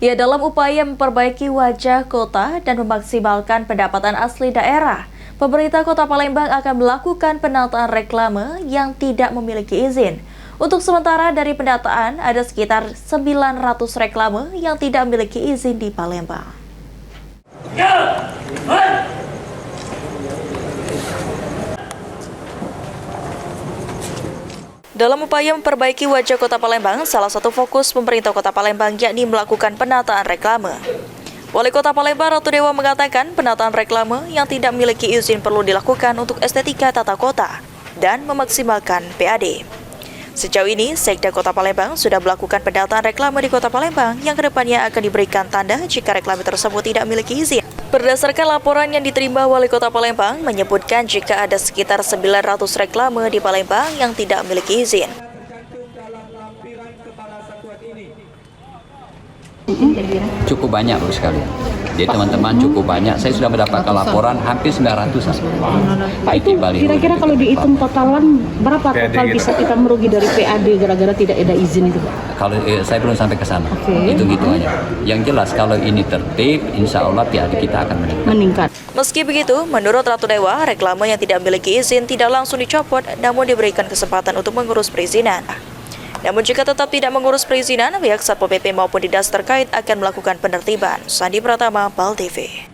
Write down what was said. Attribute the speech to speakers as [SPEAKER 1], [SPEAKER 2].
[SPEAKER 1] Ya, dalam upaya memperbaiki wajah kota dan memaksimalkan pendapatan asli daerah, pemerintah Kota Palembang akan melakukan penataan reklame yang tidak memiliki izin. Untuk sementara dari pendataan, ada sekitar 900 reklame yang tidak memiliki izin di Palembang. Dalam upaya memperbaiki wajah Kota Palembang, salah satu fokus pemerintah Kota Palembang yakni melakukan penataan reklame. Wali Kota Palembang Ratu Dewa mengatakan penataan reklame yang tidak memiliki izin perlu dilakukan untuk estetika tata kota dan memaksimalkan PAD. Sejauh ini, Sekda Kota Palembang sudah melakukan pendataan reklame di Kota Palembang yang kedepannya akan diberikan tanda jika reklame tersebut tidak memiliki izin. Berdasarkan laporan yang diterima Wali Kota Palembang, menyebutkan jika ada sekitar 900 reklame di Palembang yang tidak memiliki izin.
[SPEAKER 2] Cukup banyak Bapak sekalian. Jadi teman-teman cukup banyak. Saya sudah mendapatkan laporan hampir 900.
[SPEAKER 3] Pak, itu kira-kira kalau dihitung totalan berapa total bisa kita merugi dari PAD gara-gara tidak ada izin itu?
[SPEAKER 2] Kalau saya belum sampai ke sana. Itu gitu aja. Yang jelas kalau ini tertib, insya Allah PAD kita akan meningkat.
[SPEAKER 1] Meski begitu, menurut Ratu Dewa, reklame yang tidak memiliki izin tidak langsung dicopot, namun diberikan kesempatan untuk mengurus perizinan. Namun jika tetap tidak mengurus perizinan, pihak Satpol PP maupun dinas terkait akan melakukan penertiban. Sandi Pratama, BAL TV.